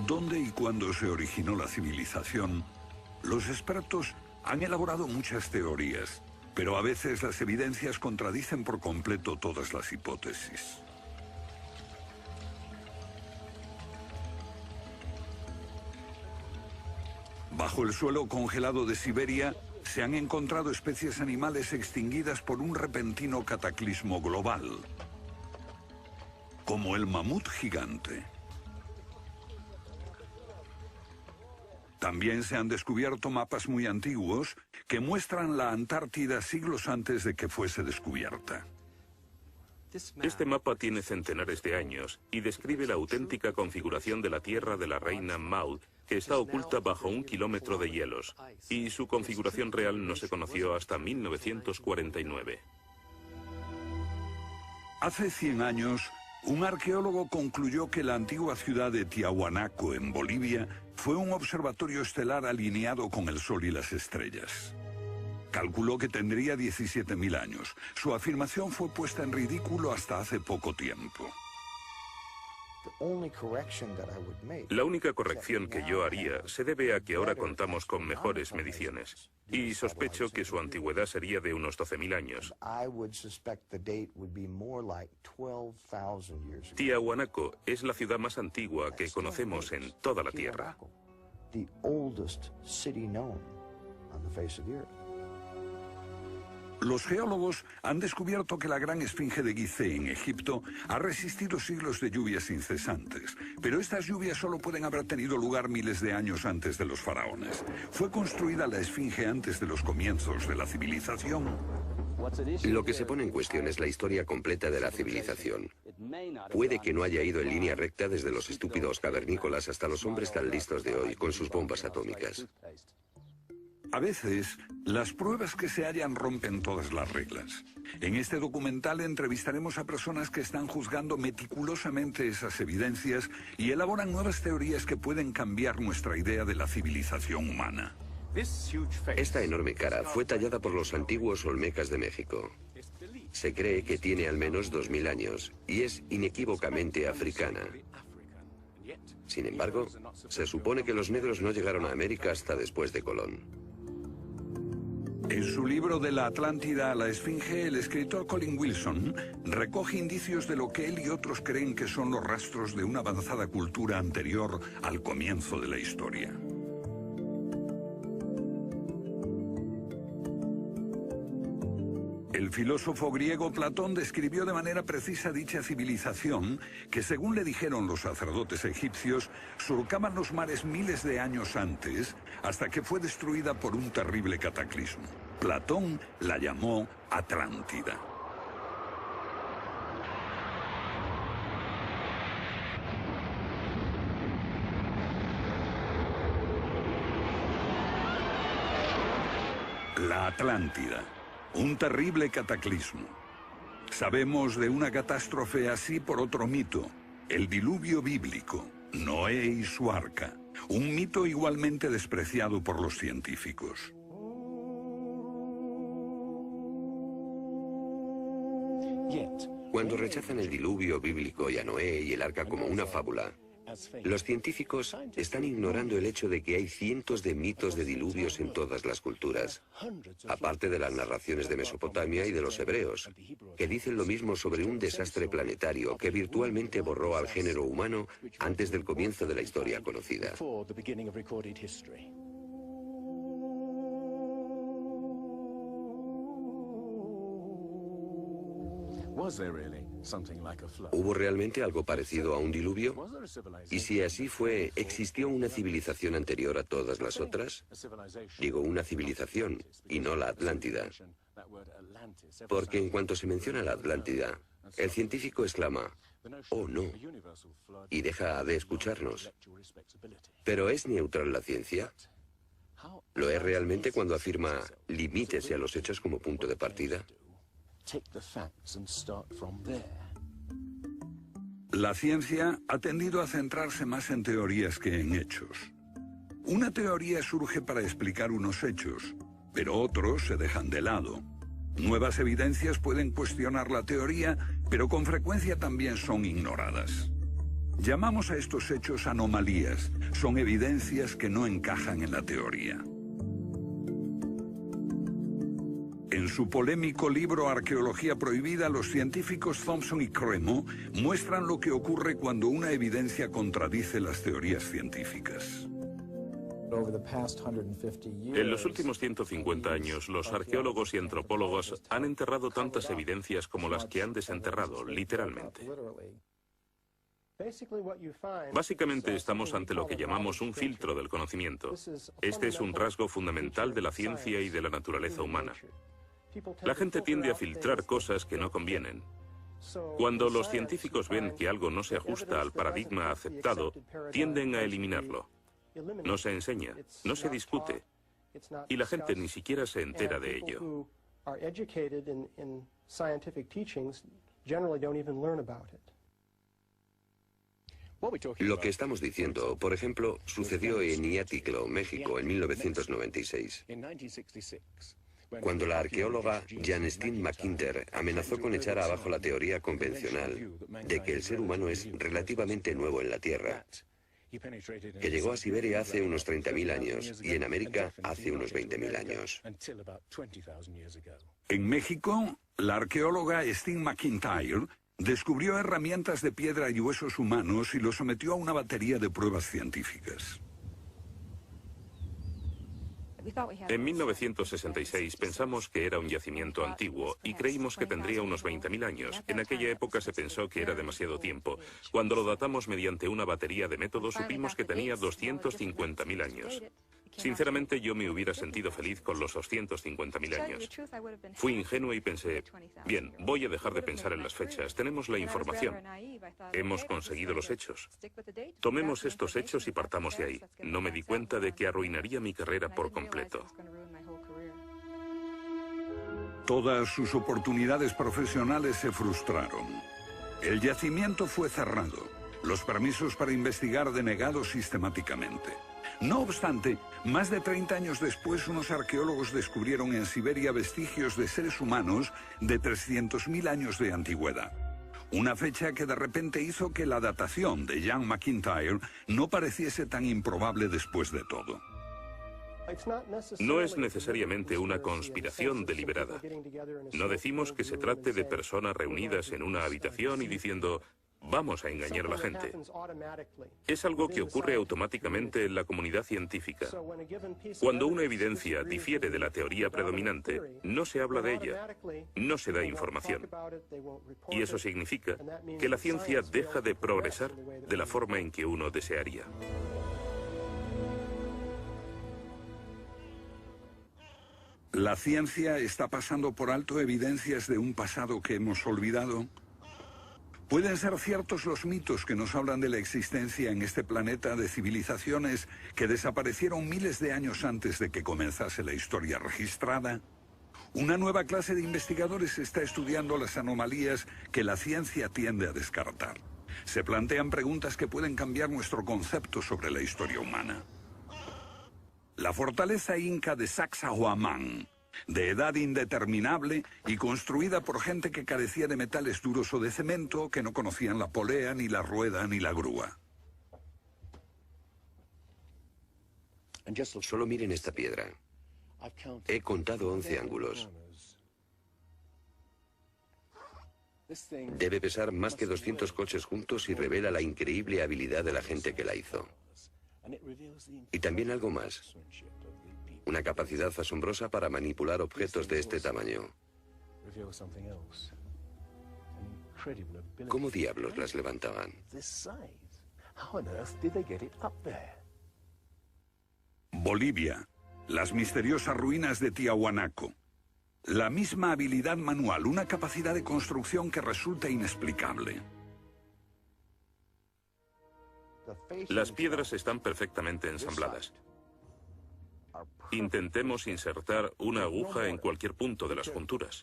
dónde y cuándo se originó la civilización, los expertos han elaborado muchas teorías, pero a veces las evidencias contradicen por completo todas las hipótesis. Bajo el suelo congelado de Siberia se han encontrado especies animales extinguidas por un repentino cataclismo global, como el mamut gigante. También se han descubierto mapas muy antiguos que muestran la Antártida siglos antes de que fuese descubierta. Este mapa tiene centenares de años y describe la auténtica configuración de la Tierra de la reina Maud, que está oculta bajo 1 kilómetro de hielos, y su configuración real no se conoció hasta 1949. Hace 100 años, un arqueólogo concluyó que la antigua ciudad de Tiahuanaco, en Bolivia, fue un observatorio estelar alineado con el Sol y las estrellas. Calculó que tendría 17.000 años. Su afirmación fue puesta en ridículo hasta hace poco tiempo. La única corrección que yo haría se debe a que ahora contamos con mejores mediciones, y sospecho que su antigüedad sería de unos 12.000 años. Tiahuanaco es la ciudad más antigua que conocemos en toda la Tierra. Los geólogos han descubierto que la gran esfinge de Gizeh en Egipto ha resistido siglos de lluvias incesantes, pero estas lluvias solo pueden haber tenido lugar miles de años antes de los faraones. ¿Fue construida la esfinge antes de los comienzos de la civilización? Lo que se pone en cuestión es la historia completa de la civilización. Puede que no haya ido en línea recta desde los estúpidos cavernícolas hasta los hombres tan listos de hoy con sus bombas atómicas. A veces, las pruebas que se hallan rompen todas las reglas. En este documental entrevistaremos a personas que están juzgando meticulosamente esas evidencias y elaboran nuevas teorías que pueden cambiar nuestra idea de la civilización humana. Esta enorme cara fue tallada por los antiguos olmecas de México. Se cree que tiene al menos 2.000 años y es inequívocamente africana. Sin embargo, se supone que los negros no llegaron a América hasta después de Colón. En su libro De la Atlántida a la Esfinge, el escritor Colin Wilson recoge indicios de lo que él y otros creen que son los rastros de una avanzada cultura anterior al comienzo de la historia. El filósofo griego Platón describió de manera precisa dicha civilización que, según le dijeron los sacerdotes egipcios, surcaban los mares miles de años antes, hasta que fue destruida por un terrible cataclismo. Platón la llamó Atlántida. La Atlántida. Un terrible cataclismo. Sabemos de una catástrofe así por otro mito, el diluvio bíblico, Noé y su arca, un mito igualmente despreciado por los científicos. Cuando rechazan el diluvio bíblico y a Noé y el arca como una fábula, los científicos están ignorando el hecho de que hay cientos de mitos de diluvios en todas las culturas, aparte de las narraciones de Mesopotamia y de los hebreos, que dicen lo mismo sobre un desastre planetario que virtualmente borró al género humano antes del comienzo de la historia conocida. ¿Hubo realmente algo parecido a un diluvio? Y si así fue, ¿existió una civilización anterior a todas las otras? Digo una civilización, y no la Atlántida. Porque en cuanto se menciona la Atlántida, el científico exclama, «Oh, no», y deja de escucharnos. ¿Pero es neutral la ciencia? ¿Lo es realmente cuando afirma «limítese a los hechos como punto de partida»? La ciencia ha tendido a centrarse más en teorías que en hechos. Una teoría surge para explicar unos hechos, pero otros se dejan de lado. Nuevas evidencias pueden cuestionar la teoría, pero con frecuencia también son ignoradas. Llamamos a estos hechos anomalías. Son evidencias que no encajan en la teoría. En su polémico libro Arqueología Prohibida, los científicos Thompson y Cremo muestran lo que ocurre cuando una evidencia contradice las teorías científicas. En los últimos 150 años, los arqueólogos y antropólogos han enterrado tantas evidencias como las que han desenterrado, literalmente. Básicamente estamos ante lo que llamamos un filtro del conocimiento. Este es un rasgo fundamental de la ciencia y de la naturaleza humana. La gente tiende a filtrar cosas que no convienen. Cuando los científicos ven que algo no se ajusta al paradigma aceptado, tienden a eliminarlo. No se enseña, no se discute, y la gente ni siquiera se entera de ello. Lo que estamos diciendo, por ejemplo, sucedió en Iatitlan, México, en 1996. Cuando la arqueóloga Janestine McIntyre amenazó con echar abajo la teoría convencional de que el ser humano es relativamente nuevo en la Tierra, que llegó a Siberia hace unos 30.000 años y en América hace unos 20.000 años. En México, la arqueóloga Stine McIntyre descubrió herramientas de piedra y huesos humanos y los sometió a una batería de pruebas científicas. En 1966 pensamos que era un yacimiento antiguo y creímos que tendría unos 20.000 años. En aquella época se pensó que era demasiado tiempo. Cuando lo datamos mediante una batería de métodos supimos que tenía 250.000 años. Sinceramente, yo me hubiera sentido feliz con los 250.000 años. Fui ingenuo y pensé, bien, voy a dejar de pensar en las fechas. Tenemos la información. Hemos conseguido los hechos. Tomemos estos hechos y partamos de ahí. No me di cuenta de que arruinaría mi carrera por completo. Todas sus oportunidades profesionales se frustraron. El yacimiento fue cerrado. Los permisos para investigar denegados sistemáticamente. No obstante, más de 30 años después, unos arqueólogos descubrieron en Siberia vestigios de seres humanos de 300.000 años de antigüedad. Una fecha que de repente hizo que la datación de Jan McIntyre no pareciese tan improbable después de todo. No es necesariamente una conspiración deliberada. No decimos que se trate de personas reunidas en una habitación y diciendo, vamos a engañar a la gente. Es algo que ocurre automáticamente en la comunidad científica. Cuando una evidencia difiere de la teoría predominante, no se habla de ella, no se da información. Y eso significa que la ciencia deja de progresar de la forma en que uno desearía. ¿La ciencia está pasando por alto evidencias de un pasado que hemos olvidado? ¿Pueden ser ciertos los mitos que nos hablan de la existencia en este planeta de civilizaciones que desaparecieron miles de años antes de que comenzase la historia registrada? Una nueva clase de investigadores está estudiando las anomalías que la ciencia tiende a descartar. Se plantean preguntas que pueden cambiar nuestro concepto sobre la historia humana. La fortaleza inca de Sacsayhuamán, de edad indeterminable y construida por gente que carecía de metales duros o de cemento, que no conocían la polea, ni la rueda, ni la grúa. Solo miren esta piedra. He contado 11 ángulos. Debe pesar más que 200 coches juntos y revela la increíble habilidad de la gente que la hizo. Y también algo más. Una capacidad asombrosa para manipular objetos de este tamaño. ¿Cómo diablos las levantaban? Bolivia. Las misteriosas ruinas de Tiahuanaco. La misma habilidad manual, una capacidad de construcción que resulta inexplicable. Las piedras están perfectamente ensambladas. Intentemos insertar una aguja en cualquier punto de las junturas.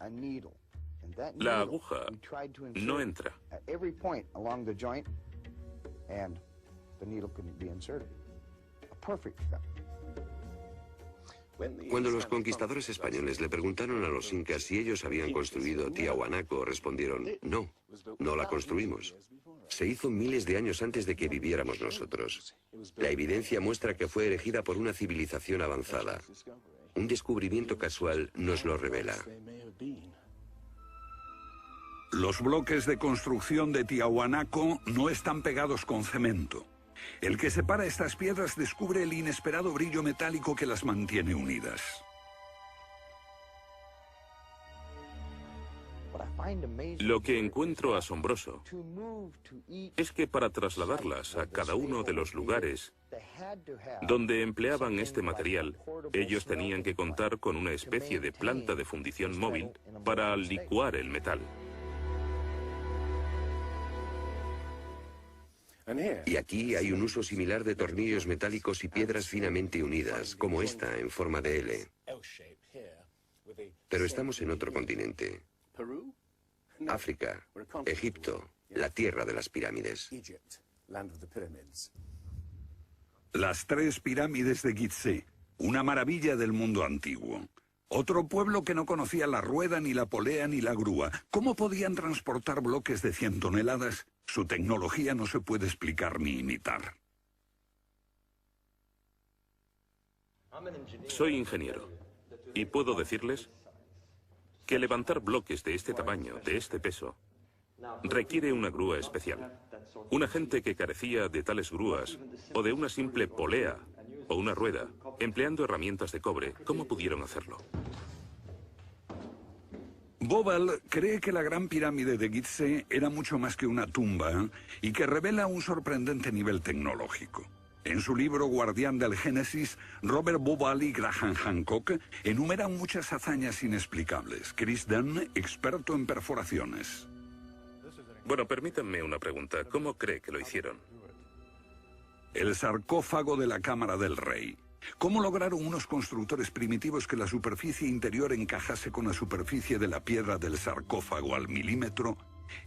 La aguja no entra. Cuando los conquistadores españoles le preguntaron a los incas si ellos habían construido Tiahuanaco, respondieron, no, no la construimos. Se hizo miles de años antes de que viviéramos nosotros. La evidencia muestra que fue erigida por una civilización avanzada. Un descubrimiento casual nos lo revela. Los bloques de construcción de Tiahuanaco no están pegados con cemento. El que separa estas piedras descubre el inesperado brillo metálico que las mantiene unidas. Lo que encuentro asombroso es que para trasladarlas a cada uno de los lugares donde empleaban este material, ellos tenían que contar con una especie de planta de fundición móvil para licuar el metal. Y aquí hay un uso similar de tornillos metálicos y piedras finamente unidas, como esta en forma de L. Pero estamos en otro continente. África, Egipto, la tierra de las pirámides. Las 3 pirámides de Gizeh, una maravilla del mundo antiguo. Otro pueblo que no conocía la rueda, ni la polea, ni la grúa. ¿Cómo podían transportar bloques de 100 toneladas? Su tecnología no se puede explicar ni imitar. Soy ingeniero y puedo decirles que levantar bloques de este tamaño, de este peso, requiere una grúa especial. Una gente que carecía de tales grúas o de una simple polea o una rueda, empleando herramientas de cobre, ¿cómo pudieron hacerlo? Bobal cree que la Gran Pirámide de Gizeh era mucho más que una tumba y que revela un sorprendente nivel tecnológico. En su libro Guardián del Génesis, Robert Bobal y Graham Hancock enumeran muchas hazañas inexplicables. Chris Dunn, experto en perforaciones. Bueno, permítanme una pregunta. ¿Cómo cree que lo hicieron? El sarcófago de la Cámara del Rey. ¿Cómo lograron unos constructores primitivos que la superficie interior encajase con la superficie de la piedra del sarcófago al milímetro?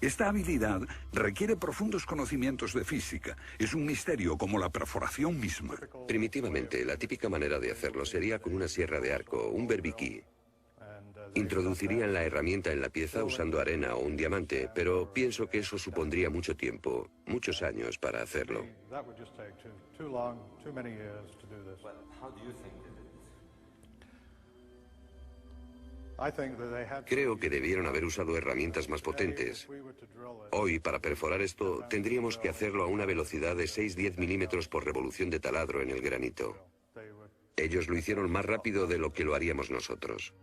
Esta habilidad requiere profundos conocimientos de física. Es un misterio como la perforación misma. Primitivamente, la típica manera de hacerlo sería con una sierra de arco, un berbiquí. Introducirían la herramienta en la pieza usando arena o un diamante, pero pienso que eso supondría mucho tiempo, muchos años para hacerlo. Creo que debieron haber usado herramientas más potentes. Hoy, para perforar esto, tendríamos que hacerlo a una velocidad de 6-10 milímetros por revolución de taladro en el granito. Ellos lo hicieron más rápido de lo que lo haríamos nosotros.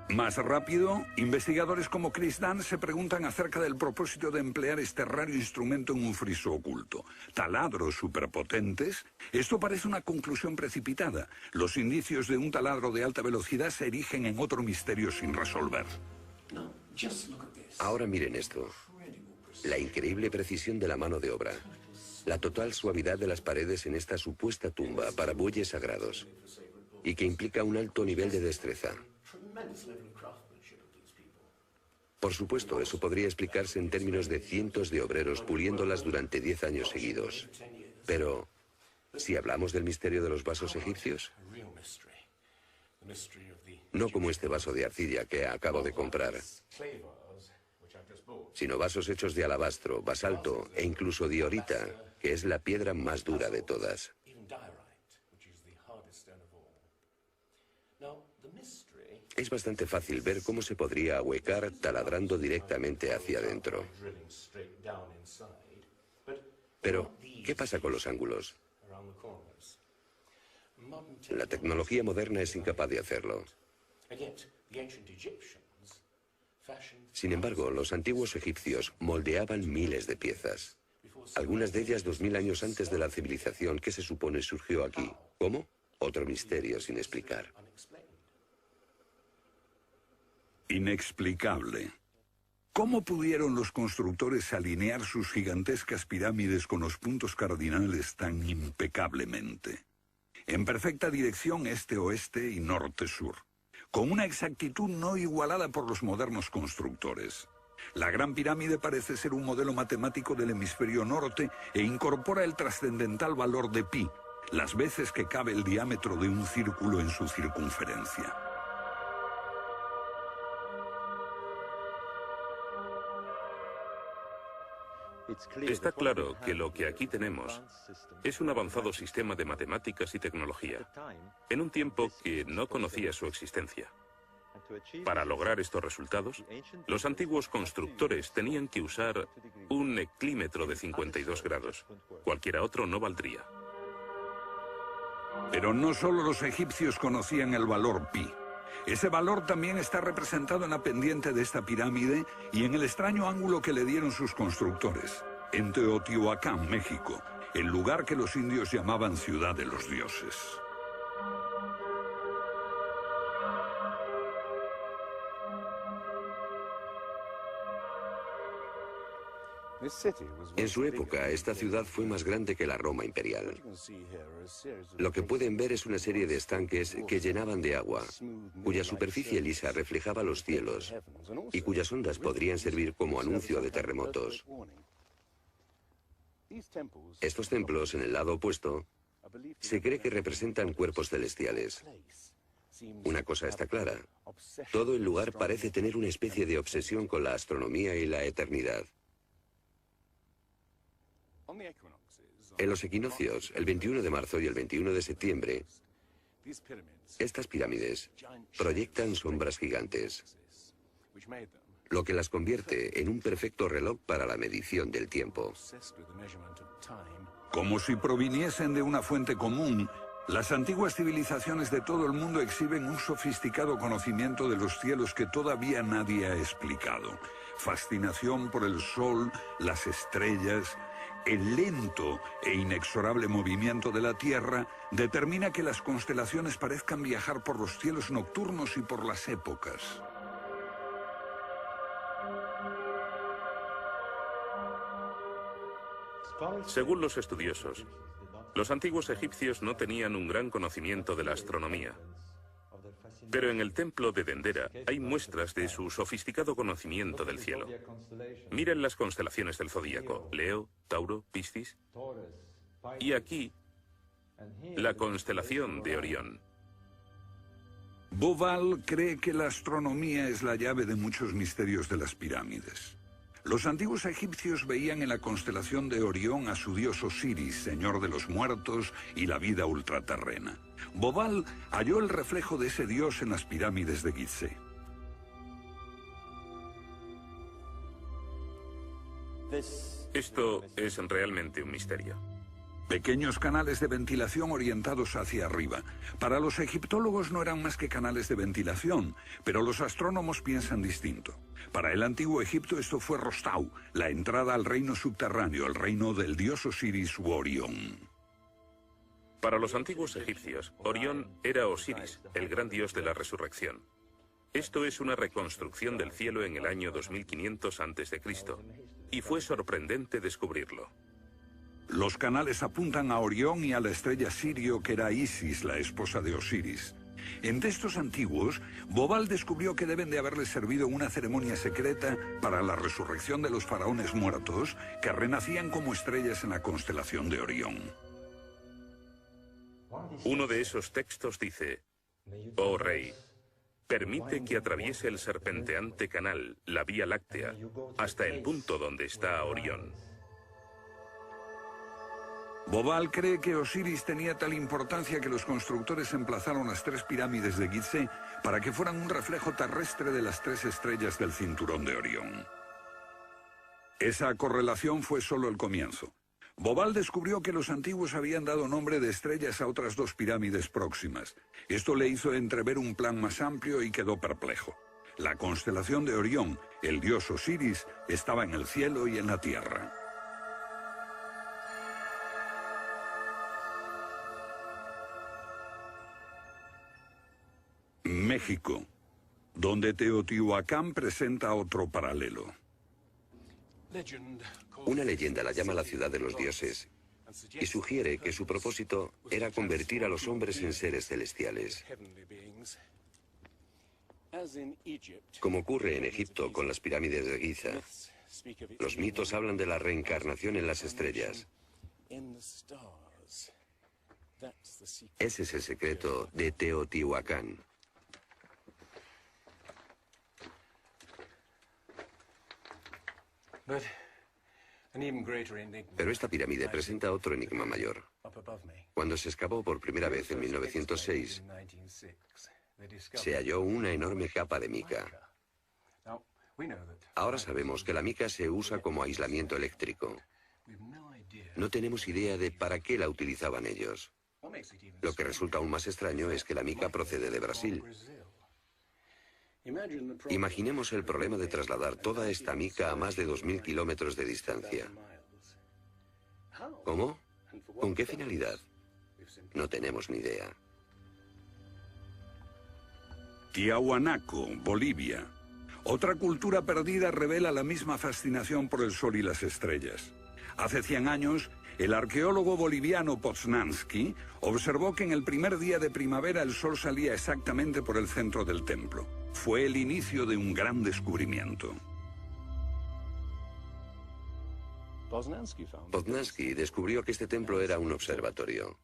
Más rápido, investigadores como Chris Dunn se preguntan acerca del propósito de emplear este raro instrumento en un friso oculto. Taladros superpotentes. Esto parece una conclusión precipitada. Los indicios de un taladro de alta velocidad se erigen en otro misterio sin resolver. Ahora miren esto. La increíble precisión de la mano de obra. La total suavidad de las paredes en esta supuesta tumba para bueyes sagrados. Y que implica un alto nivel de destreza. Por supuesto, eso podría explicarse en términos de cientos de obreros puliéndolas durante 10 años seguidos. Pero, si hablamos del misterio de los vasos egipcios, no como este vaso de arcilla que acabo de comprar, sino vasos hechos de alabastro, basalto e incluso diorita, que es la piedra más dura de todas. Es bastante fácil ver cómo se podría ahuecar taladrando directamente hacia adentro. Pero, ¿qué pasa con los ángulos? La tecnología moderna es incapaz de hacerlo. Sin embargo, los antiguos egipcios moldeaban miles de piezas. Algunas de ellas 2000 años antes de la civilización que se supone surgió aquí. ¿Cómo? Otro misterio sin explicar. Inexplicable. ¿Cómo pudieron los constructores alinear sus gigantescas pirámides con los puntos cardinales tan impecablemente? En perfecta dirección este-oeste y norte-sur, con una exactitud no igualada por los modernos constructores. La Gran Pirámide parece ser un modelo matemático del hemisferio norte e incorpora el trascendental valor de pi, las veces que cabe el diámetro de un círculo en su circunferencia. Está claro que lo que aquí tenemos es un avanzado sistema de matemáticas y tecnología, en un tiempo que no conocía su existencia. Para lograr estos resultados, los antiguos constructores tenían que usar un eclímetro de 52 grados. Cualquiera otro no valdría. Pero no solo los egipcios conocían el valor pi. Ese valor también está representado en la pendiente de esta pirámide y en el extraño ángulo que le dieron sus constructores, en Teotihuacán, México, el lugar que los indios llamaban Ciudad de los Dioses. En su época, esta ciudad fue más grande que la Roma imperial. Lo que pueden ver es una serie de estanques que llenaban de agua, cuya superficie lisa reflejaba los cielos y cuyas ondas podrían servir como anuncio de terremotos. Estos templos, en el lado opuesto, se cree que representan cuerpos celestiales. Una cosa está clara: todo el lugar parece tener una especie de obsesión con la astronomía y la eternidad. En los equinoccios, el 21 de marzo y el 21 de septiembre, estas pirámides proyectan sombras gigantes, lo que las convierte en un perfecto reloj para la medición del tiempo. Como si proviniesen de una fuente común, las antiguas civilizaciones de todo el mundo exhiben un sofisticado conocimiento de los cielos que todavía nadie ha explicado. Fascinación por el sol, las estrellas. El lento e inexorable movimiento de la Tierra determina que las constelaciones parezcan viajar por los cielos nocturnos y por las épocas. Según los estudiosos, los antiguos egipcios no tenían un gran conocimiento de la astronomía. Pero en el templo de Dendera hay muestras de su sofisticado conocimiento del cielo. Miren las constelaciones del zodíaco: Leo, Tauro, Piscis. Y aquí, la constelación de Orión. Bauval cree que la astronomía es la llave de muchos misterios de las pirámides. Los antiguos egipcios veían en la constelación de Orión a su dios Osiris, señor de los muertos y la vida ultraterrena. Bauval halló el reflejo de ese dios en las pirámides de Gizeh. Esto es realmente un misterio. Pequeños canales de ventilación orientados hacia arriba. Para los egiptólogos no eran más que canales de ventilación, pero los astrónomos piensan distinto. Para el antiguo Egipto esto fue Rostau, la entrada al reino subterráneo, el reino del dios Osiris u Orión. Para los antiguos egipcios, Orión era Osiris, el gran dios de la resurrección. Esto es una reconstrucción del cielo en el año 2500 a.C., y fue sorprendente descubrirlo. Los canales apuntan a Orión y a la estrella Sirio, que era Isis, la esposa de Osiris. En textos antiguos, Bauval descubrió que deben de haberles servido una ceremonia secreta para la resurrección de los faraones muertos, que renacían como estrellas en la constelación de Orión. Uno de esos textos dice: «Oh rey, permite que atraviese el serpenteante canal, la Vía Láctea, hasta el punto donde está Orión». Bauval cree que Osiris tenía tal importancia que los constructores emplazaron las tres pirámides de Gizeh para que fueran un reflejo terrestre de las tres estrellas del cinturón de Orión. Esa correlación fue solo el comienzo. Bauval descubrió que los antiguos habían dado nombre de estrellas a otras dos pirámides próximas. Esto le hizo entrever un plan más amplio y quedó perplejo. La constelación de Orión, el dios Osiris, estaba en el cielo y en la tierra. México, donde Teotihuacán presenta otro paralelo. Una leyenda la llama la ciudad de los dioses y sugiere que su propósito era convertir a los hombres en seres celestiales. Como ocurre en Egipto con las pirámides de Giza, los mitos hablan de la reencarnación en las estrellas. Ese es el secreto de Teotihuacán. Pero esta pirámide presenta otro enigma mayor. Cuando se excavó por primera vez en 1906, se halló una enorme capa de mica. Ahora sabemos que la mica se usa como aislamiento eléctrico. No tenemos idea de para qué la utilizaban ellos. Lo que resulta aún más extraño es que la mica procede de Brasil. Imaginemos el problema de trasladar toda esta mica a más de 2.000 kilómetros de distancia. ¿Cómo? ¿Con qué finalidad? No tenemos ni idea. Tiahuanaco, Bolivia. Otra cultura perdida revela la misma fascinación por el sol y las estrellas. Hace 100 años, el arqueólogo boliviano Poznański observó que en el primer día de primavera el sol salía exactamente por el centro del templo. Fue el inicio de un gran descubrimiento. Poznański descubrió que este templo era un observatorio,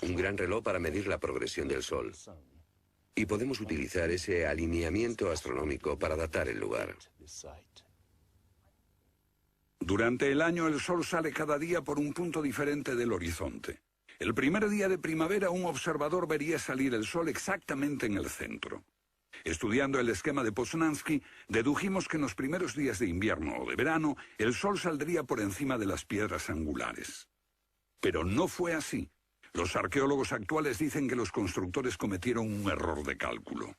un gran reloj para medir la progresión del sol. Y podemos utilizar ese alineamiento astronómico para datar el lugar. Durante el año el sol sale cada día por un punto diferente del horizonte. El primer día de primavera un observador vería salir el sol exactamente en el centro. Estudiando el esquema de Poznański, dedujimos que en los primeros días de invierno o de verano el sol saldría por encima de las piedras angulares. Pero no fue así. Los arqueólogos actuales dicen que los constructores cometieron un error de cálculo.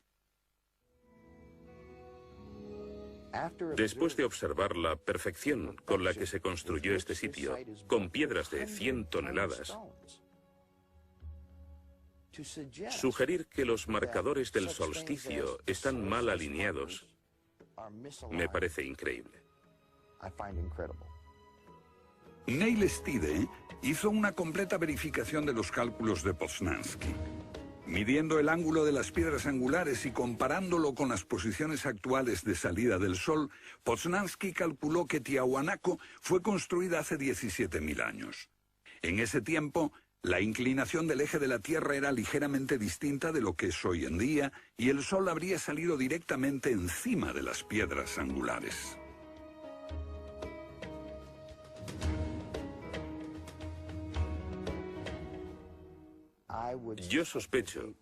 Después de observar la perfección con la que se construyó este sitio, con piedras de 100 toneladas, sugerir que los marcadores del solsticio están mal alineados me parece increíble. Neil Stide hizo una completa verificación de los cálculos de Poznański. Midiendo el ángulo de las piedras angulares y comparándolo con las posiciones actuales de salida del sol, Poznański calculó que Tiahuanaco fue construida hace 17.000 años. En ese tiempo, la inclinación del eje de la Tierra era ligeramente distinta de lo que es hoy en día y el sol habría salido directamente encima de las piedras angulares. Yo sospecho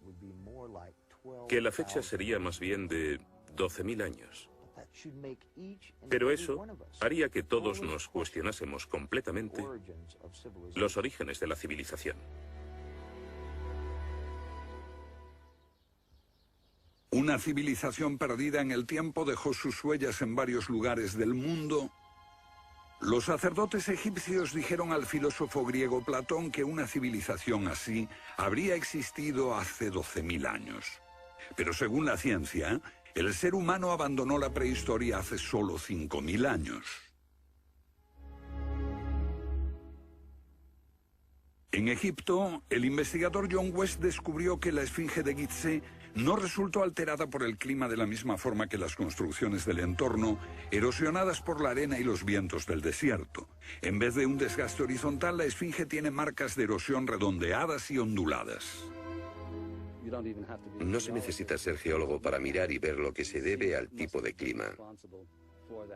que la fecha sería más bien de 12.000 años. Pero eso haría que todos nos cuestionásemos completamente los orígenes de la civilización. Una civilización perdida en el tiempo dejó sus huellas en varios lugares del mundo. Los sacerdotes egipcios dijeron al filósofo griego Platón que una civilización así habría existido hace 12.000 años. Pero según la ciencia, el ser humano abandonó la prehistoria hace solo 5.000 años. En Egipto, el investigador John West descubrió que la esfinge de Gizeh no resultó alterada por el clima de la misma forma que las construcciones del entorno, erosionadas por la arena y los vientos del desierto. En vez de un desgaste horizontal, la esfinge tiene marcas de erosión redondeadas y onduladas. No se necesita ser geólogo para mirar y ver lo que se debe al tipo de clima.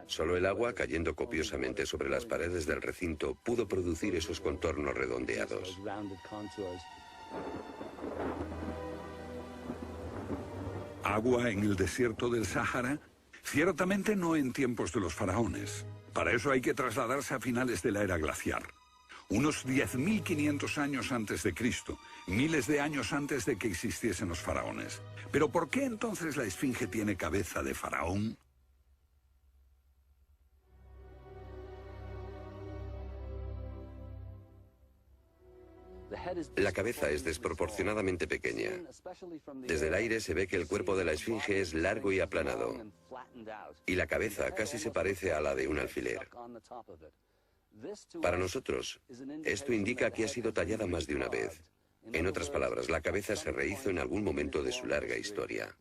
Solo el agua cayendo copiosamente sobre las paredes del recinto pudo producir esos contornos redondeados. ¿Agua en el desierto del Sáhara? Ciertamente no en tiempos de los faraones. Para eso hay que trasladarse a finales de la era glaciar. Unos 10.500 años antes de Cristo, miles de años antes de que existiesen los faraones. ¿Pero por qué entonces la esfinge tiene cabeza de faraón? La cabeza es desproporcionadamente pequeña. Desde el aire se ve que el cuerpo de la esfinge es largo y aplanado, y la cabeza casi se parece a la de un alfiler. Para nosotros, esto indica que ha sido tallada más de una vez. En otras palabras, la cabeza se rehizo en algún momento de su larga historia.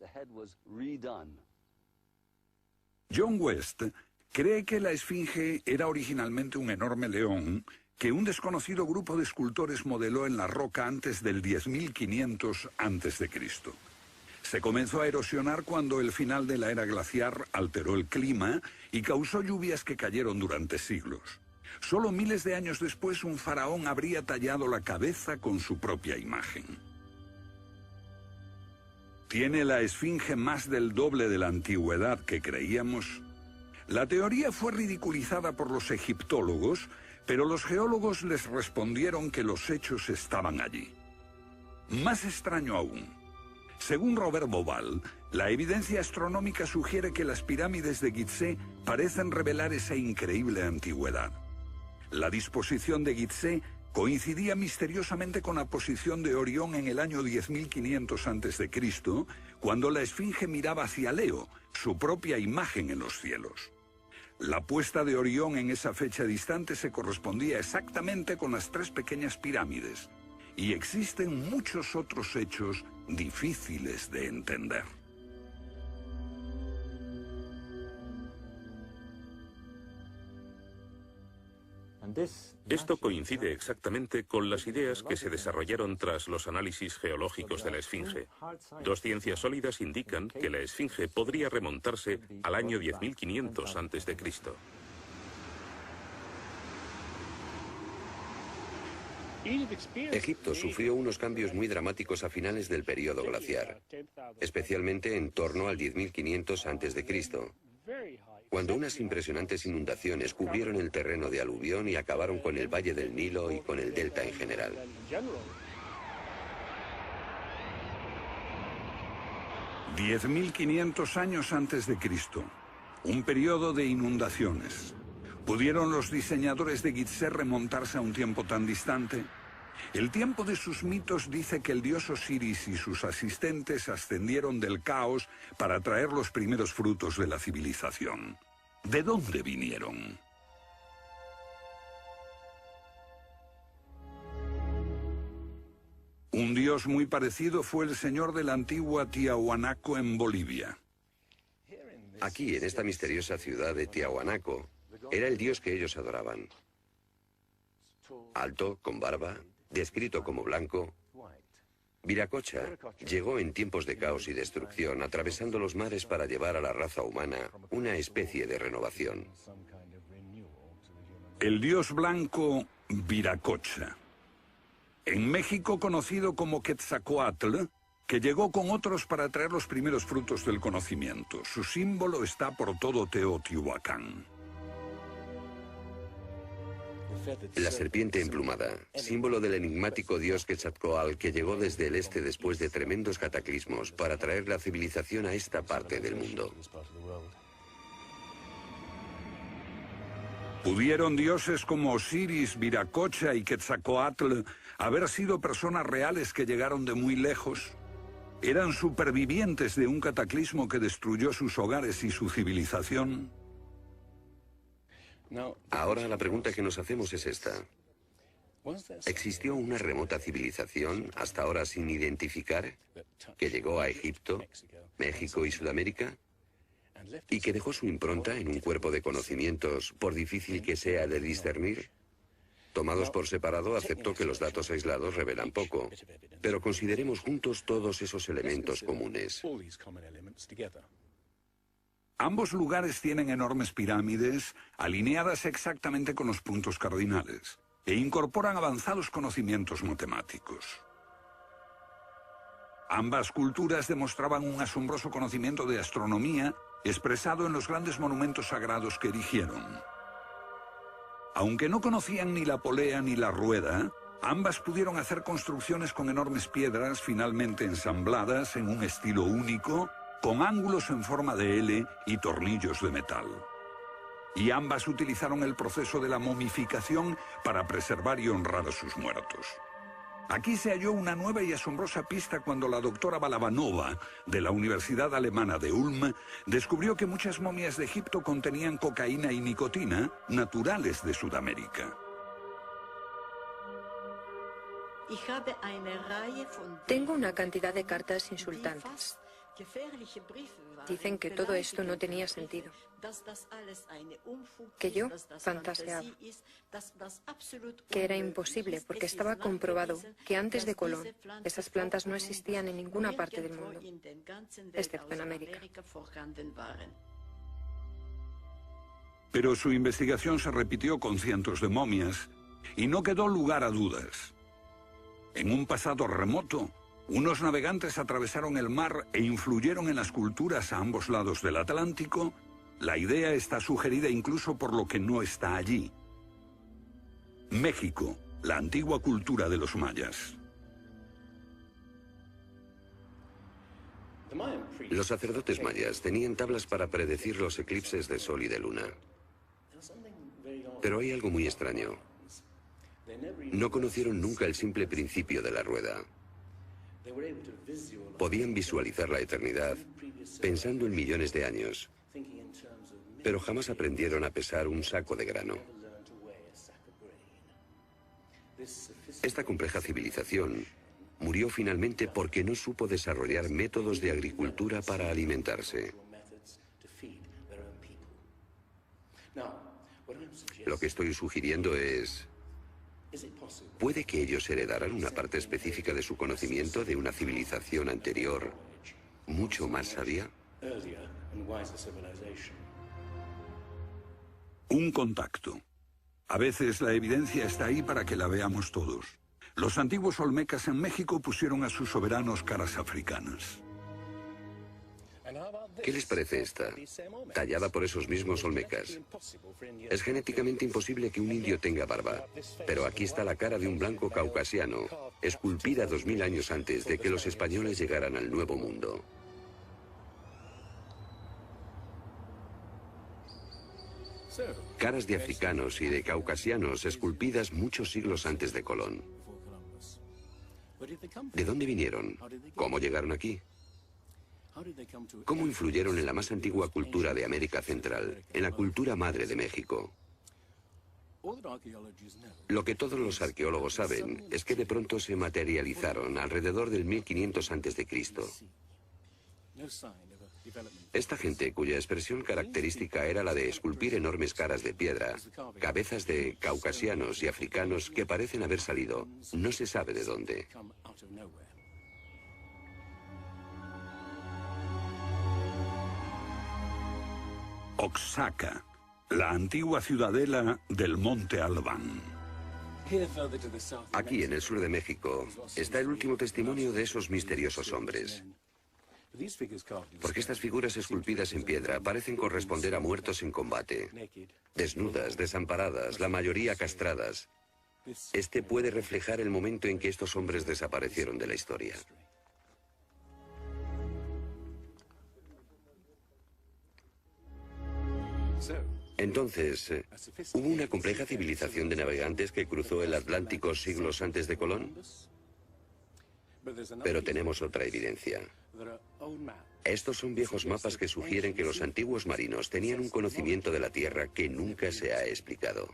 John West cree que la esfinge era originalmente un enorme león que un desconocido grupo de escultores modeló en la roca antes del 10.500 a.C. Se comenzó a erosionar cuando el final de la era glaciar alteró el clima y causó lluvias que cayeron durante siglos. Solo miles de años después, un faraón habría tallado la cabeza con su propia imagen. ¿Tiene la esfinge más del doble de la antigüedad que creíamos? La teoría fue ridiculizada por los egiptólogos, pero los geólogos les respondieron que los hechos estaban allí. Más extraño aún, según Robert Bauval, la evidencia astronómica sugiere que las pirámides de Gizeh parecen revelar esa increíble antigüedad. La disposición de Gizeh coincidía misteriosamente con la posición de Orión en el año 10.500 a.C., cuando la esfinge miraba hacia Leo, su propia imagen en los cielos. La puesta de Orión en esa fecha distante se correspondía exactamente con las tres pequeñas pirámides, y existen muchos otros hechos difíciles de entender. Esto coincide exactamente con las ideas que se desarrollaron tras los análisis geológicos de la esfinge. Dos ciencias sólidas indican que la esfinge podría remontarse al año 10.500 a.C. Egipto sufrió unos cambios muy dramáticos a finales del período glaciar, especialmente en torno al 10.500 a.C., cuando unas impresionantes inundaciones cubrieron el terreno de aluvión y acabaron con el Valle del Nilo y con el delta en general. «10.500 años antes de Cristo, un periodo de inundaciones. ¿Pudieron los diseñadores de Gizeh remontarse a un tiempo tan distante? El tiempo de sus mitos dice que el dios Osiris y sus asistentes ascendieron del caos para traer los primeros frutos de la civilización. ¿De dónde vinieron? Un dios muy parecido fue el señor de la antigua Tiahuanaco en Bolivia. Aquí, en esta misteriosa ciudad de Tiahuanaco, era el dios que ellos adoraban. Alto, con barba, descrito como blanco, Viracocha llegó en tiempos de caos y destrucción, atravesando los mares para llevar a la raza humana una especie de renovación. El dios blanco Viracocha. En México conocido como Quetzalcóatl, que llegó con otros para traer los primeros frutos del conocimiento. Su símbolo está por todo Teotihuacán. La serpiente emplumada, símbolo del enigmático dios Quetzalcóatl que llegó desde el este después de tremendos cataclismos para traer la civilización a esta parte del mundo. ¿Pudieron dioses como Osiris, Viracocha y Quetzalcóatl haber sido personas reales que llegaron de muy lejos? ¿Eran supervivientes de un cataclismo que destruyó sus hogares y su civilización? Ahora la pregunta que nos hacemos es esta. ¿Existió una remota civilización, hasta ahora sin identificar, que llegó a Egipto, México y Sudamérica? ¿Y que dejó su impronta en un cuerpo de conocimientos, por difícil que sea de discernir? Tomados por separado, acepto que los datos aislados revelan poco, pero consideremos juntos todos esos elementos comunes. Ambos lugares tienen enormes pirámides, alineadas exactamente con los puntos cardinales, e incorporan avanzados conocimientos matemáticos. Ambas culturas demostraban un asombroso conocimiento de astronomía, expresado en los grandes monumentos sagrados que erigieron. Aunque no conocían ni la polea ni la rueda, ambas pudieron hacer construcciones con enormes piedras finalmente ensambladas en un estilo único, con ángulos en forma de L y tornillos de metal. Y ambas utilizaron el proceso de la momificación para preservar y honrar a sus muertos. Aquí se halló una nueva y asombrosa pista cuando la doctora Balabanova, de la Universidad Alemana de Ulm, descubrió que muchas momias de Egipto contenían cocaína y nicotina, naturales de Sudamérica. Tengo una cantidad de cartas insultantes. Dicen que todo esto no tenía sentido, que yo fantaseaba, que era imposible porque estaba comprobado que antes de Colón esas plantas no existían en ninguna parte del mundo, excepto en América. Pero su investigación se repitió con cientos de momias y no quedó lugar a dudas. En un pasado remoto, unos navegantes atravesaron el mar e influyeron en las culturas a ambos lados del Atlántico. La idea está sugerida incluso por lo que no está allí. México, la antigua cultura de los mayas. Los sacerdotes mayas tenían tablas para predecir los eclipses de sol y de luna. Pero hay algo muy extraño. No conocieron nunca el simple principio de la rueda. Podían visualizar la eternidad pensando en millones de años, pero jamás aprendieron a pesar un saco de grano. Esta compleja civilización murió finalmente porque no supo desarrollar métodos de agricultura para alimentarse. Lo que estoy sugiriendo es... ¿puede que ellos heredaran una parte específica de su conocimiento de una civilización anterior, mucho más sabia? Un contacto. A veces la evidencia está ahí para que la veamos todos. Los antiguos olmecas en México pusieron a sus soberanos caras africanas. ¿Qué les parece esta? Tallada por esos mismos olmecas. Es genéticamente imposible que un indio tenga barba, pero aquí está la cara de un blanco caucasiano, esculpida 2000 años antes de que los españoles llegaran al Nuevo Mundo. Caras de africanos y de caucasianos esculpidas muchos siglos antes de Colón. ¿De dónde vinieron? ¿Cómo llegaron aquí? ¿Cómo influyeron en la más antigua cultura de América Central, en la cultura madre de México? Lo que todos los arqueólogos saben es que de pronto se materializaron alrededor del 1500 a.C. Esta gente, cuya expresión característica era la de esculpir enormes caras de piedra, cabezas de caucasianos y africanos que parecen haber salido, no se sabe de dónde. Oaxaca, la antigua ciudadela del Monte Albán. Aquí, en el sur de México, está el último testimonio de esos misteriosos hombres. Porque estas figuras esculpidas en piedra parecen corresponder a muertos en combate, desnudas, desamparadas, la mayoría castradas. Este puede reflejar el momento en que estos hombres desaparecieron de la historia. Entonces, ¿hubo una compleja civilización de navegantes que cruzó el Atlántico siglos antes de Colón? Pero tenemos otra evidencia. Estos son viejos mapas que sugieren que los antiguos marinos tenían un conocimiento de la Tierra que nunca se ha explicado.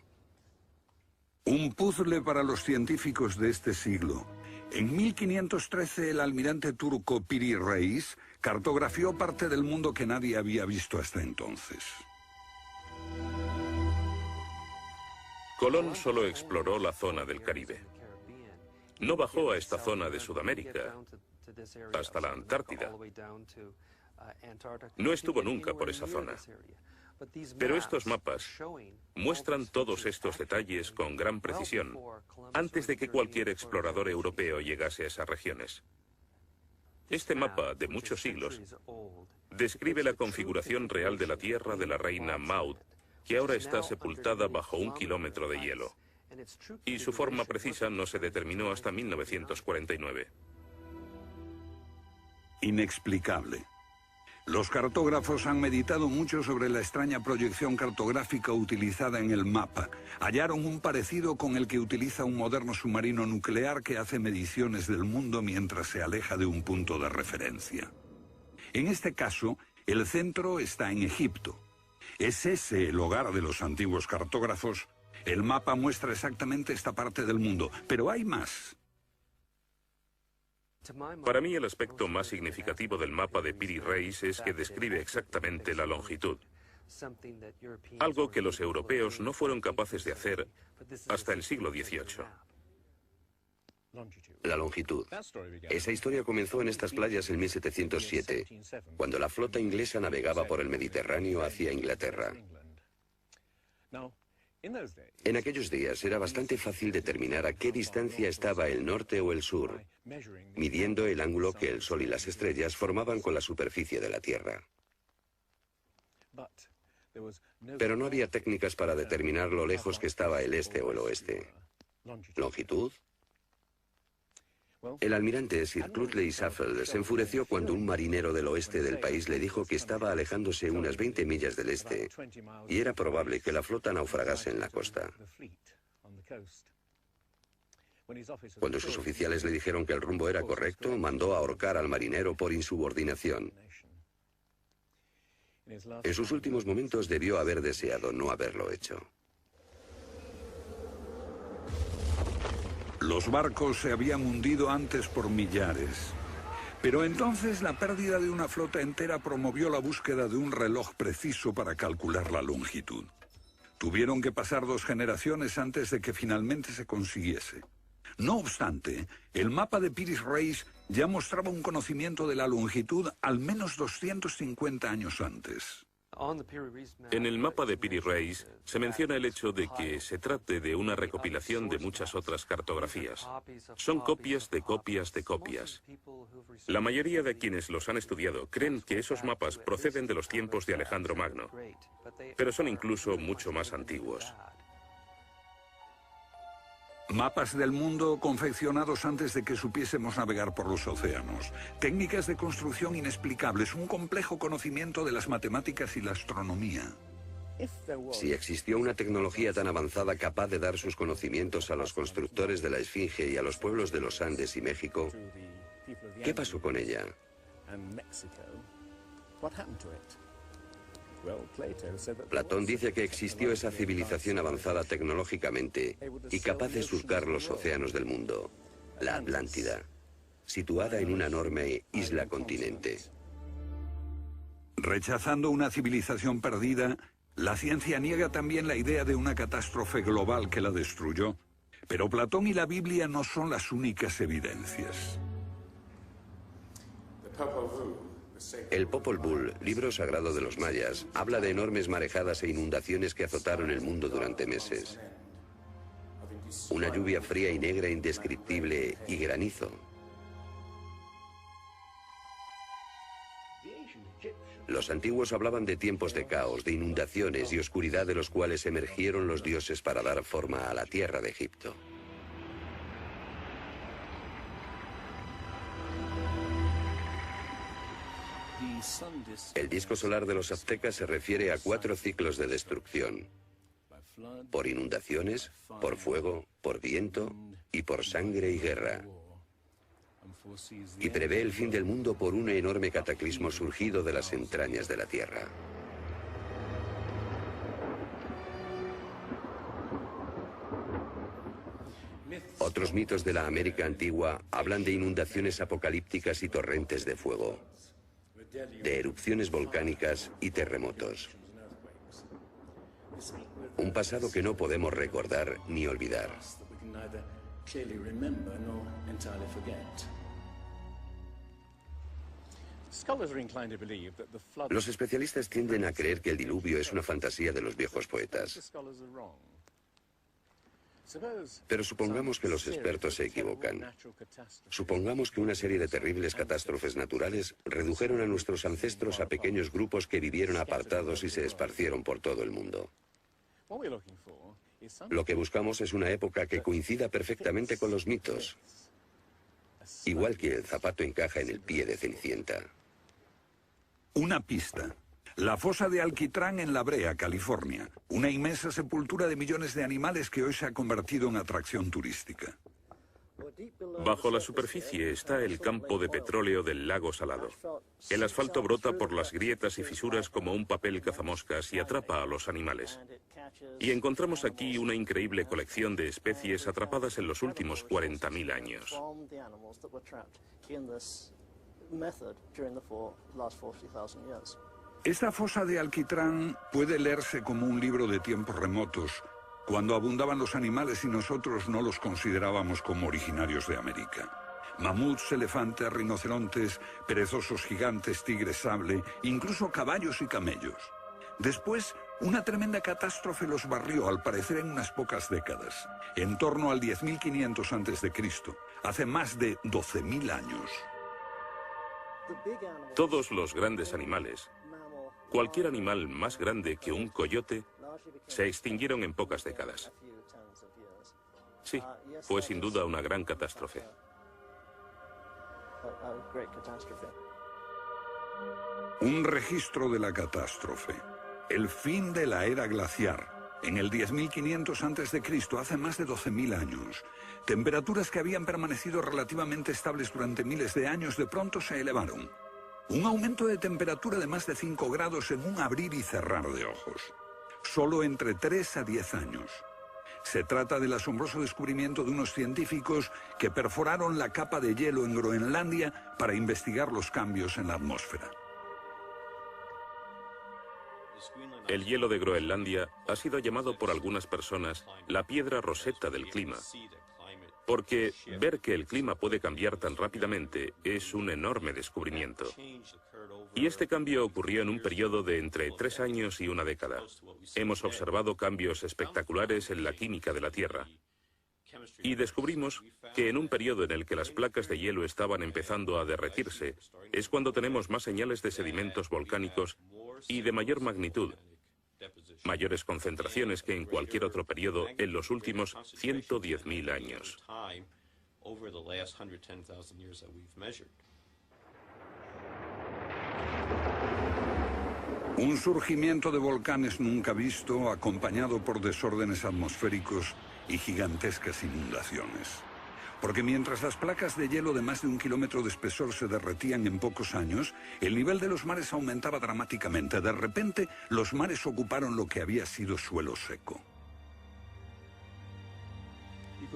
Un puzzle para los científicos de este siglo. En 1513 el almirante turco Piri Reis cartografió parte del mundo que nadie había visto hasta entonces. Colón solo exploró la zona del Caribe. No bajó a esta zona de Sudamérica, hasta la Antártida. No estuvo nunca por esa zona. Pero estos mapas muestran todos estos detalles con gran precisión, antes de que cualquier explorador europeo llegase a esas regiones. Este mapa, de muchos siglos, describe la configuración real de la tierra de la reina Maud, que ahora está sepultada bajo 1 kilómetro de hielo. Y su forma precisa no se determinó hasta 1949. Inexplicable. Los cartógrafos han meditado mucho sobre la extraña proyección cartográfica utilizada en el mapa. Hallaron un parecido con el que utiliza un moderno submarino nuclear que hace mediciones del mundo mientras se aleja de un punto de referencia. En este caso, el centro está en Egipto. ¿Es ese el hogar de los antiguos cartógrafos? El mapa muestra exactamente esta parte del mundo, pero hay más. Para mí el aspecto más significativo del mapa de Piri Reis es que describe exactamente la longitud. Algo que los europeos no fueron capaces de hacer hasta el siglo XVIII. La longitud. Esa historia comenzó en estas playas en 1707, cuando la flota inglesa navegaba por el Mediterráneo hacia Inglaterra. En aquellos días era bastante fácil determinar a qué distancia estaba el norte o el sur, midiendo el ángulo que el Sol y las estrellas formaban con la superficie de la Tierra. Pero no había técnicas para determinar lo lejos que estaba el este o el oeste. ¿Longitud? El almirante Sir Clutley Safell se enfureció cuando un marinero del oeste del país le dijo que estaba alejándose unas 20 millas del este y era probable que la flota naufragase en la costa. Cuando sus oficiales le dijeron que el rumbo era correcto, mandó ahorcar al marinero por insubordinación. En sus últimos momentos debió haber deseado no haberlo hecho. Los barcos se habían hundido antes por millares. Pero entonces la pérdida de una flota entera promovió la búsqueda de un reloj preciso para calcular la longitud. Tuvieron que pasar 2 generaciones antes de que finalmente se consiguiese. No obstante, el mapa de Peary's ya mostraba un conocimiento de la longitud al menos 250 años antes. En el mapa de Peary's se menciona el hecho de que se trate de una recopilación de muchas otras cartografías. Son copias de copias de copias. La mayoría de quienes los han estudiado creen que esos mapas proceden de los tiempos de Alejandro Magno, pero son incluso mucho más antiguos. Mapas del mundo confeccionados antes de que supiésemos navegar por los océanos. Técnicas de construcción inexplicables, un complejo conocimiento de las matemáticas y la astronomía. Si existió una tecnología tan avanzada capaz de dar sus conocimientos a los constructores de la Esfinge y a los pueblos de los Andes y México, ¿qué pasó con ella? Platón dice que existió esa civilización avanzada tecnológicamente y capaz de surcar los océanos del mundo, la Atlántida, situada en una enorme isla-continente. Rechazando una civilización perdida, la ciencia niega también la idea de una catástrofe global que la destruyó. Pero Platón y la Biblia no son las únicas evidencias. El Popol Vuh, libro sagrado de los mayas, habla de enormes marejadas e inundaciones que azotaron el mundo durante meses. Una lluvia fría y negra indescriptible y granizo. Los antiguos hablaban de tiempos de caos, de inundaciones y oscuridad de los cuales emergieron los dioses para dar forma a la tierra de Egipto. El disco solar de los aztecas se refiere a 4 ciclos de destrucción: por inundaciones, por fuego, por viento y por sangre y guerra. Y prevé el fin del mundo por un enorme cataclismo surgido de las entrañas de la tierra. Otros mitos de la América antigua hablan de inundaciones apocalípticas y torrentes de fuego, de erupciones volcánicas y terremotos. Un pasado que no podemos recordar ni olvidar. Los especialistas tienden a creer que el diluvio es una fantasía de los viejos poetas. Pero supongamos que los expertos se equivocan. Supongamos que una serie de terribles catástrofes naturales redujeron a nuestros ancestros a pequeños grupos que vivieron apartados y se esparcieron por todo el mundo. Lo que buscamos es una época que coincida perfectamente con los mitos, igual que el zapato encaja en el pie de Cenicienta. Una pista. La fosa de Alquitrán en La Brea, California. Una inmensa sepultura de millones de animales que hoy se ha convertido en atracción turística. Bajo la superficie está el campo de petróleo del lago Salado. El asfalto brota por las grietas y fisuras como un papel cazamoscas y atrapa a los animales. Y encontramos aquí una increíble colección de especies atrapadas en los últimos 40.000 años. Esta fosa de Alquitrán puede leerse como un libro de tiempos remotos, cuando abundaban los animales y nosotros no los considerábamos como originarios de América. Mamuts, elefantes, rinocerontes, perezosos gigantes, tigres sable, incluso caballos y camellos. Después Una tremenda catástrofe los barrió, al parecer, en unas pocas décadas, en torno al 10.500 a.C., hace más de 12.000 años. Todos los grandes animales, cualquier animal más grande que un coyote, se extinguieron en pocas décadas. Sí, fue sin duda una gran catástrofe. Un registro de la catástrofe. El fin de la era glaciar. En el 10.500 a.C., hace más de 12.000 años. Temperaturas que habían permanecido relativamente estables durante miles de años de pronto se elevaron. Un aumento de temperatura de más de 5 grados en un abrir y cerrar de ojos. Solo entre 3 a 10 años. Se trata del asombroso descubrimiento de unos científicos que perforaron la capa de hielo en Groenlandia para investigar los cambios en la atmósfera. El hielo de Groenlandia ha sido llamado por algunas personas la piedra roseta del clima, porque ver que el clima puede cambiar tan rápidamente es un enorme descubrimiento. Y este cambio ocurrió en un periodo de entre 3 años y una década. Hemos observado cambios espectaculares en la química de la Tierra. Y descubrimos que en un periodo en el que las placas de hielo estaban empezando a derretirse, es cuando tenemos más señales de sedimentos volcánicos y de mayor magnitud, mayores concentraciones que en cualquier otro periodo en los últimos 110.000 años. Un surgimiento de volcanes nunca visto, acompañado por desórdenes atmosféricos y gigantescas inundaciones. Porque mientras las placas de hielo de más de 1 kilómetro de espesor se derretían en pocos años, el nivel de los mares aumentaba dramáticamente. De repente, los mares ocuparon lo que había sido suelo seco.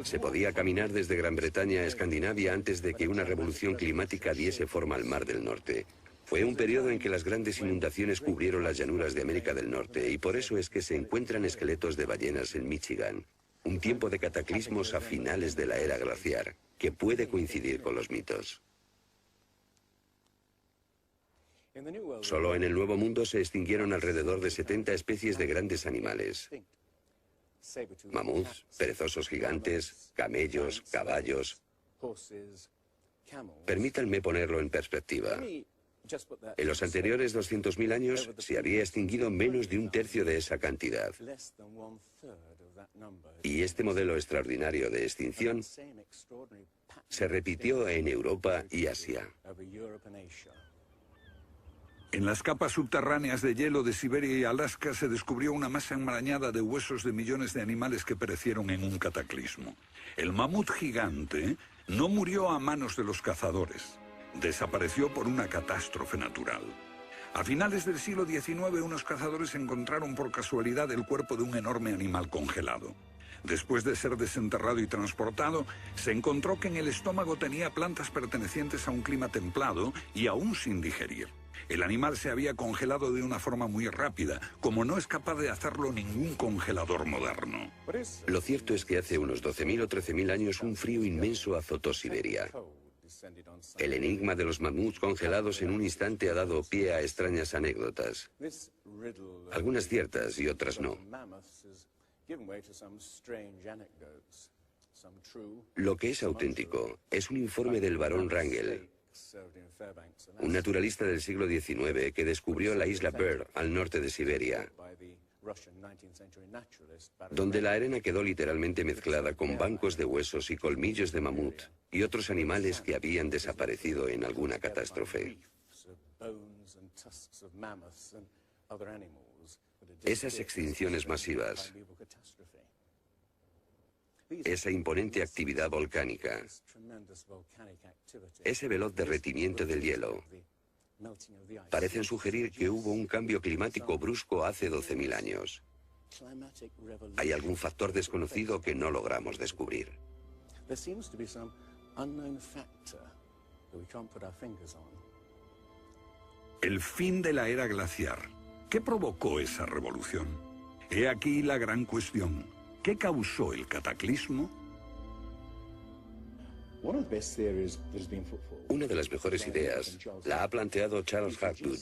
Se podía caminar desde Gran Bretaña a Escandinavia antes de que una revolución climática diese forma al Mar del Norte. Fue un periodo en que las grandes inundaciones cubrieron las llanuras de América del Norte y por eso es que se encuentran esqueletos de ballenas en Michigan. Un tiempo de cataclismos a finales de la era glaciar, que puede coincidir con los mitos. Solo en el Nuevo Mundo se extinguieron alrededor de 70 especies de grandes animales. Mamuts, perezosos gigantes, camellos, caballos. Permítanme ponerlo en perspectiva. En los anteriores 200.000 años se había extinguido menos de 1/3 de esa cantidad. Y este modelo extraordinario de extinción se repitió en Europa y Asia. En las capas subterráneas de hielo de Siberia y Alaska se descubrió una masa enmarañada de huesos de millones de animales que perecieron en un cataclismo. El mamut gigante no murió a manos de los cazadores. Desapareció por una catástrofe natural. A finales del siglo XIX, unos cazadores encontraron por casualidad el cuerpo de un enorme animal congelado. Después de ser desenterrado y transportado, se encontró que en el estómago tenía plantas pertenecientes a un clima templado y aún sin digerir. El animal se había congelado de una forma muy rápida, como no es capaz de hacerlo ningún congelador moderno. Lo cierto es que hace unos 12.000 o 13.000 años un frío inmenso azotó Siberia. El enigma de los mamuts congelados en un instante ha dado pie a extrañas anécdotas. Algunas ciertas y otras no. Lo que es auténtico es un informe del barón Wrangel, un naturalista del siglo XIX que descubrió la isla Byrd al norte de Siberia, donde la arena quedó literalmente mezclada con bancos de huesos y colmillos de mamut y otros animales que habían desaparecido en alguna catástrofe. Esas extinciones masivas, esa imponente actividad volcánica, ese veloz derretimiento del hielo, parecen sugerir que hubo un cambio climático brusco hace 12.000 años. Hay algún factor desconocido que no logramos descubrir. El fin de la era glaciar. ¿Qué provocó esa revolución? He aquí la gran cuestión. ¿Qué causó el cataclismo? Una de las mejores ideas la ha planteado Charles Hapgood.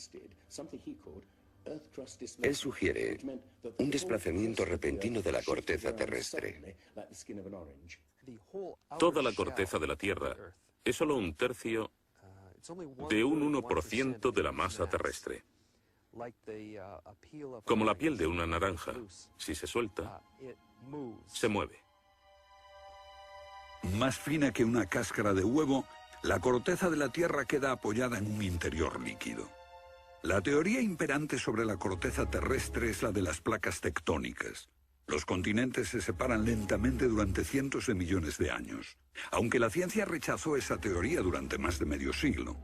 Él sugiere un desplazamiento repentino de la corteza terrestre. Toda la corteza de la Tierra es solo un tercio de un 1% de la masa terrestre. Como la piel de una naranja, si se suelta, se mueve. Más fina que una cáscara de huevo, la corteza de la Tierra queda apoyada en un interior líquido. La teoría imperante sobre la corteza terrestre es la de las placas tectónicas. Los continentes se separan lentamente durante cientos de millones de años. Aunque la ciencia rechazó esa teoría durante más de medio siglo,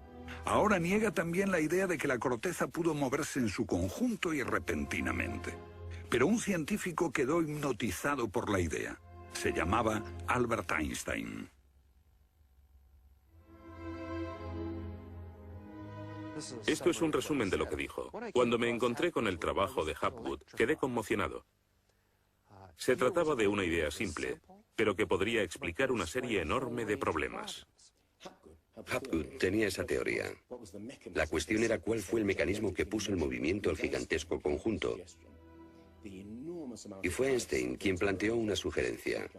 ahora niega también la idea de que la corteza pudo moverse en su conjunto y repentinamente. Pero un científico quedó hipnotizado por la idea. Se llamaba Albert Einstein. Esto es un resumen de lo que dijo. Cuando me encontré con el trabajo de Hapgood, quedé conmocionado. Se trataba de una idea simple, pero que podría explicar una serie enorme de problemas. Hapgood tenía esa teoría. La cuestión era cuál fue el mecanismo que puso en movimiento el gigantesco conjunto. Y fue Einstein quien planteó una sugerencia.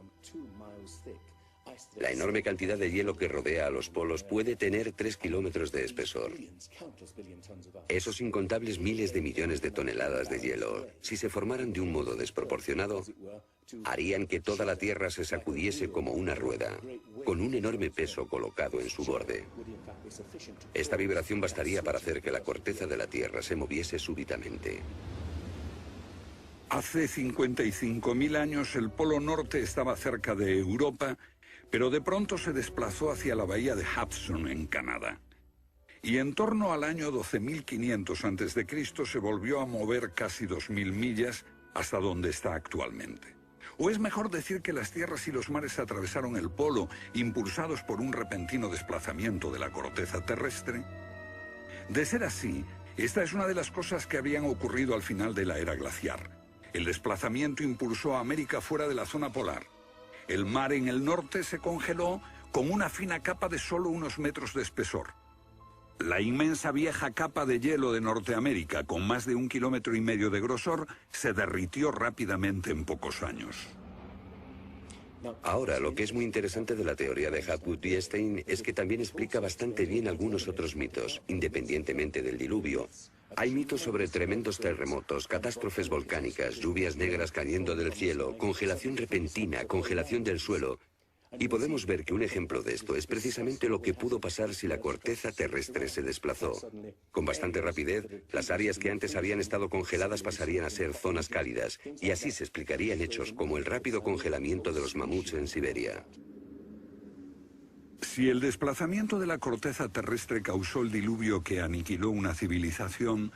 La enorme cantidad de hielo que rodea a los polos puede tener 3 kilómetros de espesor. Esos incontables miles de millones de toneladas de hielo, si se formaran de un modo desproporcionado, harían que toda la Tierra se sacudiese como una rueda, con un enorme peso colocado en su borde. Esta vibración bastaría para hacer que la corteza de la Tierra se moviese súbitamente. Hace 55.000 años el Polo Norte estaba cerca de Europa, pero de pronto se desplazó hacia la bahía de Hudson, en Canadá. Y en torno al año 12.500 a.C. se volvió a mover casi 2.000 millas hasta donde está actualmente. O es mejor decir que las tierras y los mares atravesaron el polo, impulsados por un repentino desplazamiento de la corteza terrestre. De ser así, esta es una de las cosas que habían ocurrido al final de la era glaciar. El desplazamiento impulsó a América fuera de la zona polar. El mar en el norte se congeló con una fina capa de solo unos metros de espesor. La inmensa vieja capa de hielo de Norteamérica, con más de 1,5 kilómetros de grosor, se derritió rápidamente en pocos años. Ahora, lo que es muy interesante de la teoría de Hapgood y Einstein es que también explica bastante bien algunos otros mitos, independientemente del diluvio. Hay mitos sobre tremendos terremotos, catástrofes volcánicas, lluvias negras cayendo del cielo, congelación repentina, congelación del suelo. Y podemos ver que un ejemplo de esto es precisamente lo que pudo pasar si la corteza terrestre se desplazó. Con bastante rapidez, las áreas que antes habían estado congeladas pasarían a ser zonas cálidas, y así se explicarían hechos como el rápido congelamiento de los mamuts en Siberia. Si el desplazamiento de la corteza terrestre causó el diluvio que aniquiló una civilización,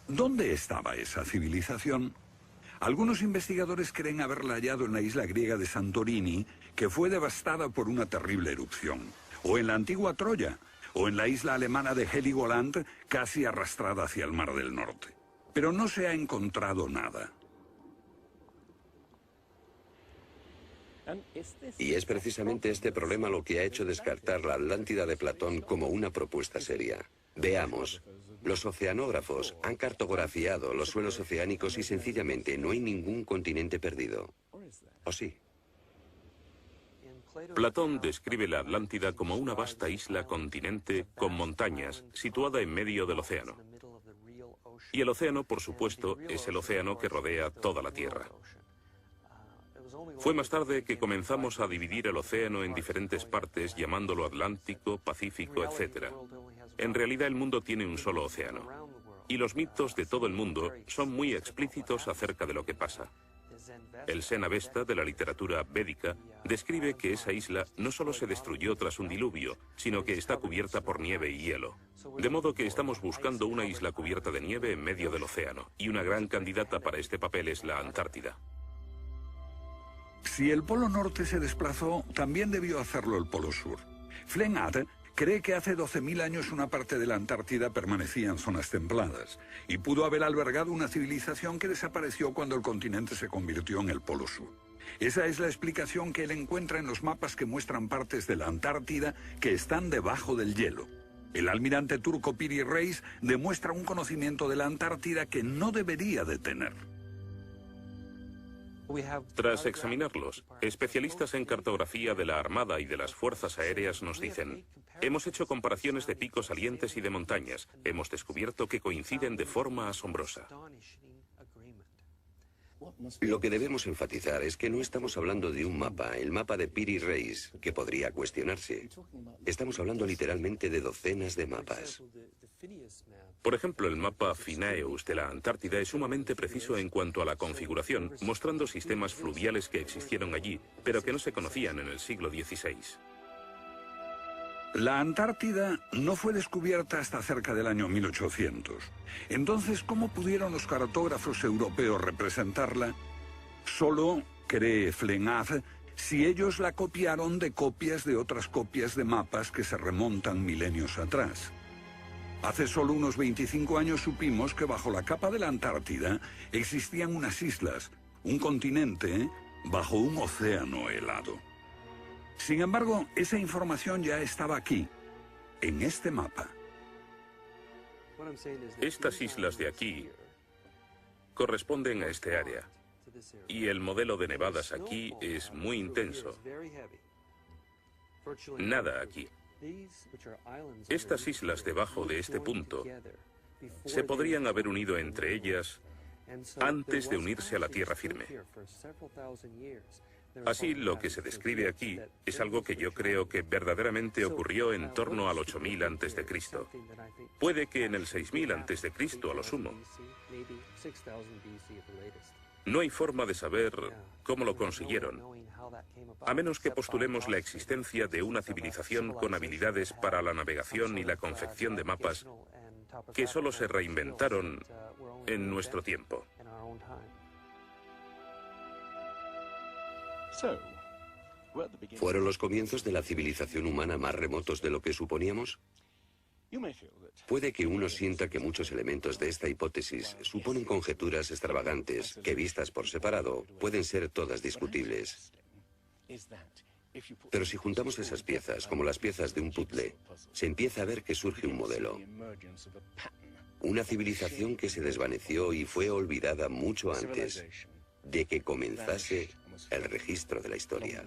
¿dónde estaba esa civilización? Algunos investigadores creen haberla hallado en la isla griega de Santorini, que fue devastada por una terrible erupción, o en la antigua Troya, o en la isla alemana de Heligoland, casi arrastrada hacia el Mar del Norte. Pero no se ha encontrado nada. Y es precisamente este problema lo que ha hecho descartar la Atlántida de Platón como una propuesta seria. Veamos. Los oceanógrafos han cartografiado los suelos oceánicos y sencillamente no hay ningún continente perdido. ¿O sí? Platón describe la Atlántida como una vasta isla-continente con montañas, situada en medio del océano. Y el océano, por supuesto, es el océano que rodea toda la Tierra. Fue más tarde que comenzamos a dividir el océano en diferentes partes, llamándolo Atlántico, Pacífico, etc. En realidad el mundo tiene un solo océano. Y los mitos de todo el mundo son muy explícitos acerca de lo que pasa. El Zen-Avesta de la literatura védica describe que esa isla no solo se destruyó tras un diluvio, sino que está cubierta por nieve y hielo. De modo que estamos buscando una isla cubierta de nieve en medio del océano, y una gran candidata para este papel es la Antártida. Si el Polo Norte se desplazó, también debió hacerlo el Polo Sur. Flennat cree que hace 12.000 años una parte de la Antártida permanecía en zonas templadas y pudo haber albergado una civilización que desapareció cuando el continente se convirtió en el Polo Sur. Esa es la explicación que él encuentra en los mapas que muestran partes de la Antártida que están debajo del hielo. El almirante turco Piri Reis demuestra un conocimiento de la Antártida que no debería de tener. Tras examinarlos, especialistas en cartografía de la Armada y de las Fuerzas Aéreas nos dicen: hemos hecho comparaciones de picos salientes y de montañas. Hemos descubierto que coinciden de forma asombrosa. Lo que debemos enfatizar es que no estamos hablando de un mapa, el mapa de Piri Reis, que podría cuestionarse. Estamos hablando literalmente de docenas de mapas. Por ejemplo, el mapa Phineus de la Antártida es sumamente preciso en cuanto a la configuración, mostrando sistemas fluviales que existieron allí, pero que no se conocían en el siglo XVI. La Antártida no fue descubierta hasta cerca del año 1800. Entonces, ¿cómo pudieron los cartógrafos europeos representarla? Solo, cree Flenaz, si ellos la copiaron de copias de otras copias de mapas que se remontan milenios atrás. Hace solo unos 25 años supimos que bajo la capa de la Antártida existían unas islas, un continente bajo un océano helado. Sin embargo, esa información ya estaba aquí, en este mapa. Estas islas de aquí corresponden a este área, y el modelo de nevadas aquí es muy intenso. Nada aquí. Estas islas debajo de este punto se podrían haber unido entre ellas antes de unirse a la tierra firme. Así, lo que se describe aquí es algo que yo creo que verdaderamente ocurrió en torno al 8000 a.C. Puede que en el 6000 a.C. a lo sumo. No hay forma de saber cómo lo consiguieron, a menos que postulemos la existencia de una civilización con habilidades para la navegación y la confección de mapas que solo se reinventaron en nuestro tiempo. ¿Fueron los comienzos de la civilización humana más remotos de lo que suponíamos? Puede que uno sienta que muchos elementos de esta hipótesis suponen conjeturas extravagantes que, vistas por separado, pueden ser todas discutibles. Pero si juntamos esas piezas, como las piezas de un puzzle, se empieza a ver que surge un modelo. Una civilización que se desvaneció y fue olvidada mucho antes de que comenzase el registro de la historia.